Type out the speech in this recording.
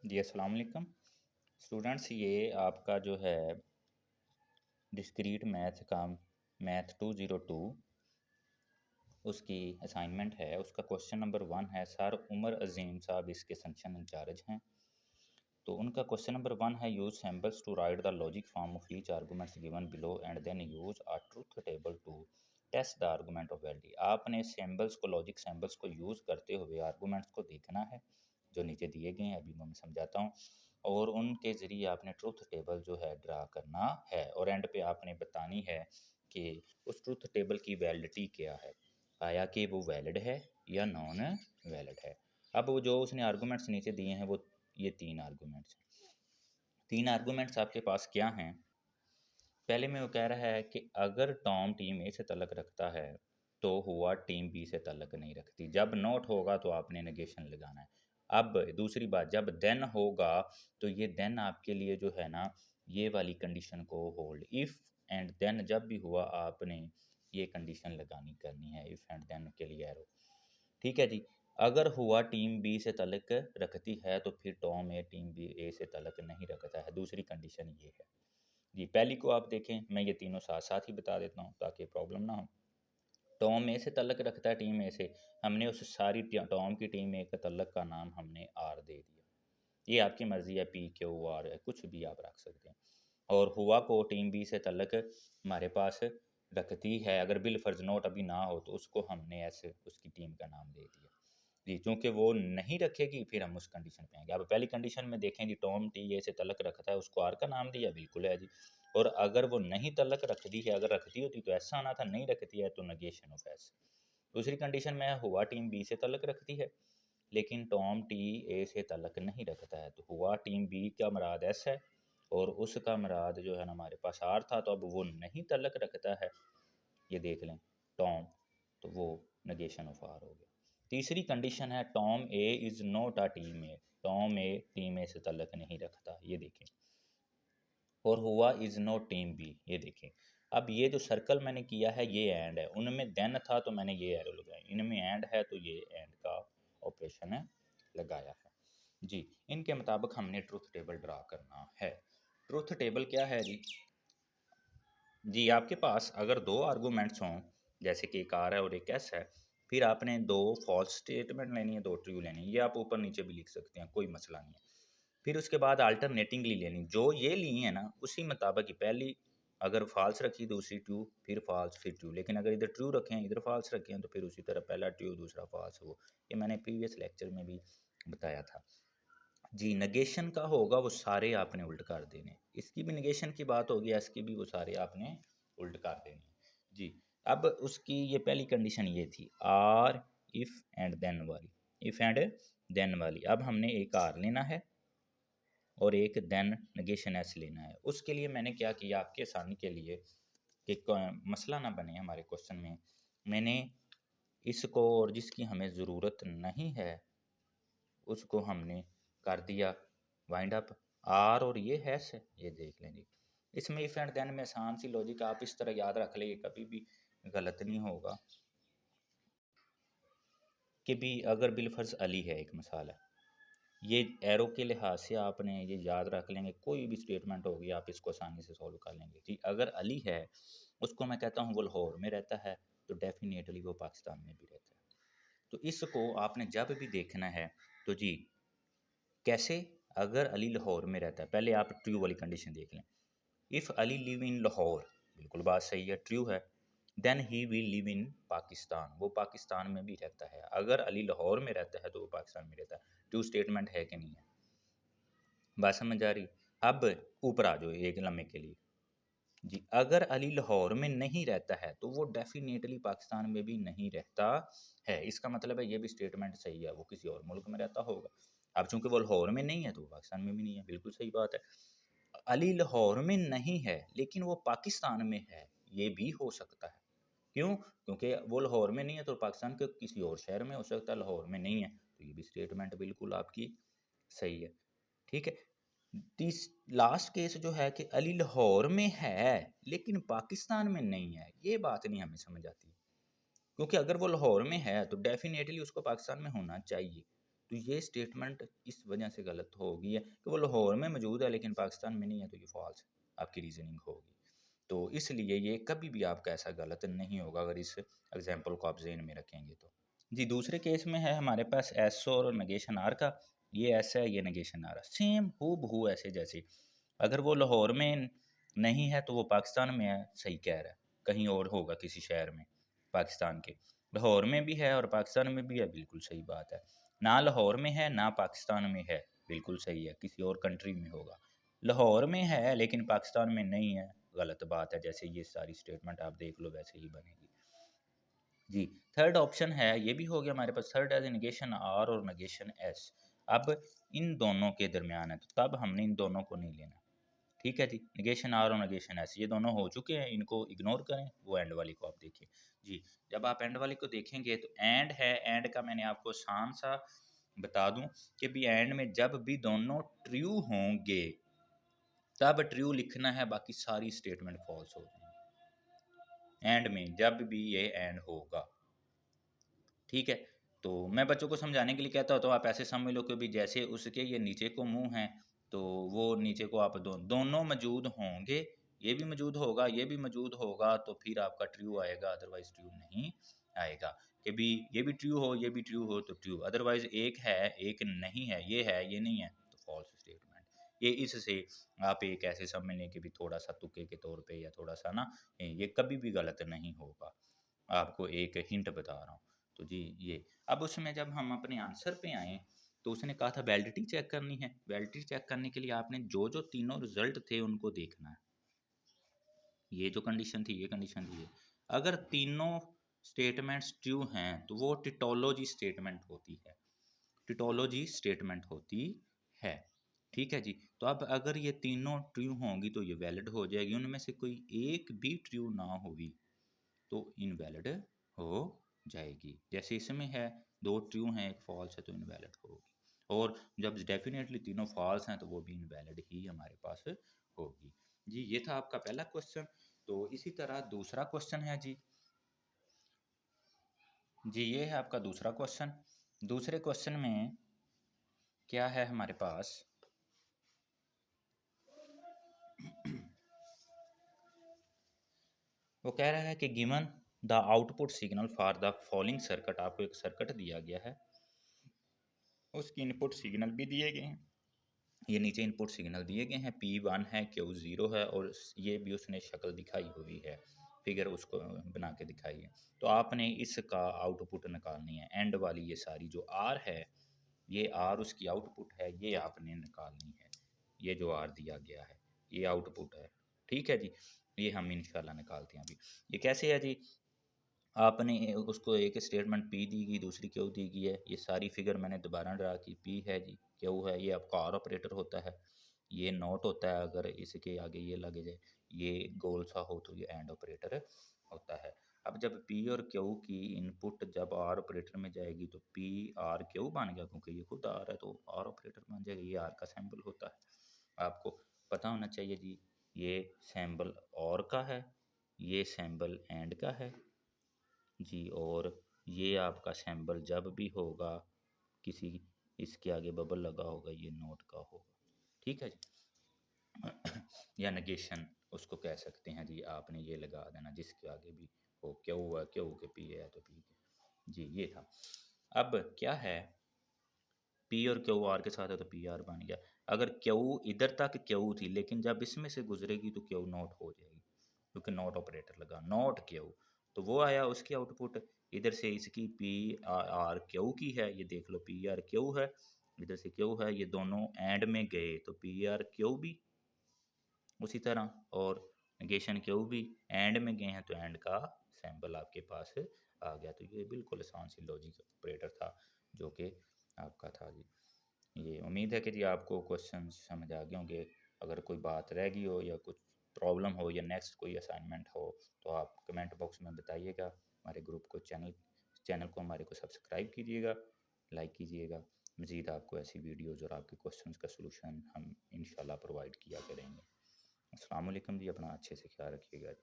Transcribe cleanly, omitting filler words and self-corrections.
जी अस्सलाम वालेकुम स्टूडेंट्स। ये आपका जो है डिस्क्रीट मैथ का मैथ 202 उसकी असाइनमेंट है। उसका क्वेश्चन नंबर 1 है, सर उमर अजीम साहब इसके सेक्शन इंचार्ज हैं। तो उनका क्वेश्चन नंबर 1 है, use samples to write the logic form of each arguments given below and then use a truth table to test the argument of validity. आपने samples को logic samples को use करते हुए arguments को देखना है जो नीचे दिए गए हैं, अभी मैं समझाता हूँ, और उनके ज़रिए आपने ट्रूथ टेबल जो है ड्रा करना है और एंड पे आपने बतानी है कि उस ट्रूथ टेबल की वैलिडिटी क्या है, आया कि वो वैलिड है या नॉन वैलिड है। अब वो जो उसने आर्गूमेंट्स नीचे दिए हैं वो ये 3 आर्गूमेंट्स हैं। 3 आर्गूमेंट्स आपके पास क्या हैं? पहले में वो कह रहा है कि अगर टॉम टीम ए से तल्लक रखता है तो हुआ टीम बी से तल्लक नहीं रखती। जब नॉट होगा तो आपने नेगेशन लगाना है। अब दूसरी बात, जब देन होगा तो ये देन आपके लिए जो है ना, ये वाली कंडीशन को होल्ड, इफ़ एंड देन जब भी हुआ आपने ये कंडीशन लगानी करनी है, इफ़ एंड देन के लिए एरो। ठीक है जी। अगर हुआ टीम बी से तल्लक रखती है तो फिर टॉम ए टीम बी ए से तल्लक नहीं रखता है। दूसरी कंडीशन ये है जी। पहली को आप देखें, मैं ये तीनों साथ साथ ही बता देता हूँ ताकि प्रॉब्लम ना हो। टॉम ए से तल्लक रखता है टीम ए से, हमने उस सारी टॉम की टीम ए का तल्लक का नाम हमने आर दे दिया। ये आपकी मर्ज़ी है, पी क्यू आर है, कुछ भी आप रख सकते हैं। और हुआ को टीम बी से तल्लक हमारे पास रखती है, अगर बिल फर्ज नोट अभी ना हो तो उसको हमने ऐसे उसकी टीम का नाम दे दिया जी। चूँकि वो नहीं रखेगी फिर हम उस कंडीशन पे आएंगे। अब पहली कंडीशन में देखें जी, टॉम टी ए से तल्लक रखता है, उसको आर का नाम दिया, बिल्कुल है जी। और अगर वो नहीं तल्लक रखती है, अगर रखती होती तो ऐसा आना था, नहीं रखती है तो नेगेशन ऑफ एस। दूसरी कंडीशन में हुआ टीम बी से तल्लक रखती है लेकिन टॉम टी ए से तल्लक नहीं रखता है, तो हुआ टीम बी का मराद एस है और उसका मराद जो है ना हमारे पास आर था, तो अब वो नहीं तल्लक रखता है, ये देख लें टॉम, तो वो नेगेशन ऑफ आर हो गया। तीसरी कंडीशन है, Tom A is not a team A, Tom A team A से तल्लक नहीं रखता, ये देखें। और हुआ इज़ नॉट टीम बी, ये देखें। अब ये जो सर्कल मैंने किया है ये एंड है, उनमें देन था तो मैंने ये एरो लगाया, इनमें एंड है तो ये एंड का ऑपरेशन है लगाया है जी। इनके मुताबिक हमने ट्रूथ टेबल ड्रा करना है। ट्रूथ टेबल क्या है जी? जी आपके पास अगर दो आर्गूमेंट्स हों, जैसे कि एक आर है और एक एस है, फिर आपने दो फॉल्स स्टेटमेंट लेनी है, दो ट्रू लेनी है, ये आप ऊपर नीचे भी लिख सकते हैं, कोई मसला नहीं है। फिर उसके बाद अल्टरनेटिंगली लेनी, जो ये ली है ना उसी मुताबिक ही, पहली अगर फॉल्स रखी दूसरी ट्रू, फिर फॉल्स फिर ट्रू, लेकिन अगर इधर ट्रू रखें इधर फॉल्स रखें तो फिर उसी तरह पहला ट्रू दूसरा फॉल्स हो। ये मैंने प्रीवियस लेक्चर में भी बताया था जी। नेगेशन का होगा वो सारे आपने उल्ट कर देने, इसकी भी नेगेशन की बात होगी, इसकी भी वो सारे आपने उल्ट कर देने जी। अब उसकी ये पहली कंडीशन ये थी, आर इफ़ एंड देन वाली, इफ़ एंड देन वाली। अब हमने एक आर लेना है और एक देन नेगेशन एस लेना है। उसके लिए मैंने क्या किया, आपके आसानी के लिए कि मसला ना बने हमारे क्वेश्चन में, मैंने इसको और जिसकी हमें ज़रूरत नहीं है उसको हमने कर दिया वाइंड अप आर, और ये हैश है, ये देख लेंगे। इसमें इफ़ एंड देन में आसान सी लॉजिक आप इस तरह याद रख लेंगे, कभी भी गलत नहीं होगा कि भी अगर बिलफर्ज अली है, एक मिसाल है, ये एरो के लिहाज से आपने ये याद रख लेंगे, कोई भी स्टेटमेंट होगी आप इसको आसानी से सॉल्व कर लेंगे कि अगर अली है उसको मैं कहता हूँ वो लाहौर में रहता है, तो डेफिनेटली वो पाकिस्तान में भी रहता है। तो इसको आपने जब भी देखना है तो जी कैसे, अगर अली लाहौर में रहता है, पहले आप ट्रू वाली कंडीशन देख लें, if Ali live in Lahore, बिल्कुल बात सही है, ट्रू है। Then he will live in Pakistan, वो पाकिस्तान में भी रहता है। अगर अली लाहौर में रहता है तो वो पाकिस्तान में रहता है। ट्रू स्टेटमेंट है कि नहीं है, बात समझ आ रही? अब ऊपर आ जाओ एक लम्हे के लिए जी। अगर अली लाहौर में नहीं रहता है तो वो डेफिनेटली पाकिस्तान में भी नहीं रहता है, इसका मतलब है ये भी स्टेटमेंट सही है, वो किसी और मुल्क में रहता होगा। अब चूंकि वो लाहौर में नहीं है तो वो पाकिस्तान में भी नहीं है, बिल्कुल सही बात है। अली लाहौर में नहीं है लेकिन वो पाकिस्तान में है, ये भी हो सकता है। क्यों? क्योंकि वो लाहौर में नहीं है तो पाकिस्तान के किसी और शहर में हो सकता है, लाहौर में नहीं है, तो ये भी स्टेटमेंट बिल्कुल आपकी सही है। ठीक है। तीस लास्ट केस जो है कि अली लाहौर में है लेकिन पाकिस्तान में नहीं है, ये बात नहीं हमें समझ आती, क्योंकि अगर वो लाहौर में है तो डेफिनेटली उसको पाकिस्तान में होना चाहिए। तो ये स्टेटमेंट इस वजह से गलत होगी है कि वो लाहौर में मौजूद है लेकिन पाकिस्तान में नहीं है, तो ये फॉल्स आपकी रीजनिंग होगी। तो इसलिए ये कभी भी आपका ऐसा गलत नहीं होगा अगर इस एग्जाम्पल को आप जहन में रखेंगे तो। जी दूसरे केस में है हमारे पास एस और नेगेशन आर का। ये एस है, ये नेगेशन आर है, सेम हू बहू ऐसे जैसे। अगर वो लाहौर में नहीं है तो वो पाकिस्तान में है, सही कह रहा है, कहीं और होगा किसी शहर में पाकिस्तान के। लाहौर में भी है और पाकिस्तान में भी है, बिल्कुल सही बात है। ना लाहौर में है ना पाकिस्तान में है, बिल्कुल सही है, किसी और कंट्री में होगा। लाहौर में है लेकिन पाकिस्तान में नहीं है, गलत बात है। जैसे ये सारी स्टेटमेंट आप देख लो वैसे ही बनेगी। जी थर्ड ऑप्शन है, ये भी हो गया हमारे पास। थर्ड एज नेगेशन आर और नेगेशन एस। अब इन दोनों के दरमियान है तो तब हमने इन दोनों को नहीं लेना, ठीक है जी। नेगेशन आर और नेगेशन एस ये दोनों हो चुके हैं, इनको इग्नोर करें, वो एंड वाली को आप देखिए जी। जब आप एंड वाली को देखेंगे तो एंड है, एंड का मैंने आपको आसान सा बता दूं कि भी एंड में जब भी दोनों ट्रू होंगे तब ट्रू लिखना है, बाकी सारी स्टेटमेंट फॉल्स हो जाएंगी एंड में जब भी ये एंड होगा, ठीक है। तो मैं बच्चों को समझाने के लिए कहता हूँ तो आप ऐसे समझ लो कि भी जैसे उसके ये नीचे को मुंह है तो वो नीचे को आप दोनों मौजूद होंगे, ये भी मौजूद होगा ये भी मौजूद होगा, तो फिर आपका ट्रू आएगा, अदरवाइज ट्रू नहीं आएगा। कि भी ये भी ट्रू हो ये भी ट्रू हो तो ट्रू, अदरवाइज एक है एक नहीं है, ये नहीं है तो फॉल्स स्टेटमेंट। ये इससे आप एक ऐसे समझ लें कि भी थोड़ा सा तुक्के के तौर पे या थोड़ा सा ना, ये कभी भी गलत नहीं होगा, आपको एक हिंट बता रहा हूँ। तो जी ये, अब उसमें जब हम अपने आंसर पे आए तो उसने कहा था वैलिडिटी चेक करनी है। वैलिडिटी चेक करने के लिए आपने जो जो तीनों रिजल्ट थे उनको देखना है। ये जो कंडीशन थी ये कंडीशन थी ये, अगर तीनों स्टेटमेंट्स ट्रू हैं तो वो टिटोलॉजी स्टेटमेंट होती है, टिटोलॉजी स्टेटमेंट होती है, ठीक है जी। तो अब अगर ये तीनों ट्रू होंगी तो ये वैलिड हो जाएगी, उनमें से कोई एक भी ट्रू ना हुई तो इनवैलिड हो जाएगी। जैसे इसमें है दो ट्रू हैं एक फॉल्स है तो इनवैलिड होगी, और जब डेफिनेटली तीनों फॉल्स हैं तो वो भी इनवैलिड ही हमारे पास होगी। जी ये था आपका पहला क्वेश्चन। तो इसी तरह दूसरा क्वेश्चन है जी। जी ये है आपका दूसरा क्वेश्चन। दूसरे क्वेश्चन में क्या है हमारे पास, वो कह रहा है कि given the output signal for the following circuit, आपको एक सर्किट दिया गया है, उसकी इनपुट सिग्नल भी दिए गए हैं, ये नीचे इनपुट सिग्नल दिए गए हैं, P1 है Q0 है, और ये भी उसने शक्ल दिखाई हुई है, फिगर उसको बना के दिखाई है। तो आपने इसका आउटपुट निकालनी है, एंड वाली ये सारी जो R है, ये R उसकी आउटपुट है, ये आपने निकालनी है। ये जो R दिया गया है ये आउटपुट है, ठीक है जी। ये हम इंशाल्लाह निकालते हैं अभी। ये कैसे है जी, आपने उसको एक स्टेटमेंट पी दी गई, दूसरी क्यू दी गई है, ये सारी फिगर मैंने दोबारा ड्रा की, पी है जी, क्यू है, ये आपका आर ऑपरेटर होता है, ये नोट होता है अगर इसके आगे ये लगे जाए, ये गोल सा हो तो ये एंड ऑपरेटर होता है। अब जब पी और क्यू की इनपुट जब आर ऑपरेटर में जाएगी तो पी आर क्यू बन गया, क्योंकि ये खुद आर है तो आर ऑपरेटर बन जाएगा, ये आर का सैम्बल होता है। आपको पता होना चाहिए जी, ये सैम्बल और का है, ये सैम्बल एंड का है जी, और ये आपका सैंबल जब भी होगा किसी इसके आगे बबल लगा होगा ये नोट का होगा, ठीक है जी। या नेगेशन उसको कह सकते हैं जी, आपने ये लगा देना जिसके आगे भी हो, क्यों हुआ क्यों के पी है तो पी के जी, ये था। अब क्या है, पी और क्यू आर के साथ है तो पी आर बन गया। अगर क्यू इधर तक क्यू थी लेकिन जब इसमें से गुजरेगी तो क्यू नॉट हो जाएगी, क्योंकि नॉट ऑपरेटर लगा, नॉट क्यू, तो वो आया उसकी आउटपुट। इधर से इसकी पी आर क्यू की है, ये देख लो पी आर क्यू है, इधर से क्यू है, ये दोनों एंड में गए तो पी आर क्यू भी उसी तरह, और नेगेशन क्यू भी एंड में गए हैं तो एंड का सैंपल आपके पास आ गया। तो ये बिल्कुल आसान सी लॉजिक ऑपरेटर था जो कि आपका था जी। ये उम्मीद है कि जी आपको क्वेश्चन समझ आ गए होंगे। अगर कोई बात रह गई हो या कुछ प्रॉब्लम हो या नेक्स्ट कोई असाइनमेंट हो तो आप कमेंट बॉक्स में बताइएगा। हमारे ग्रुप को चैनल को हमारे को सब्सक्राइब कीजिएगा, लाइक कीजिएगा। मज़ीद आपको ऐसी वीडियोज़ और आपके क्वेश्चंस का सलूशन हम इंशाल्लाह प्रोवाइड किया करेंगे। अस्सलाम वालेकुम जी, अपना अच्छे से ख्याल रखिएगा।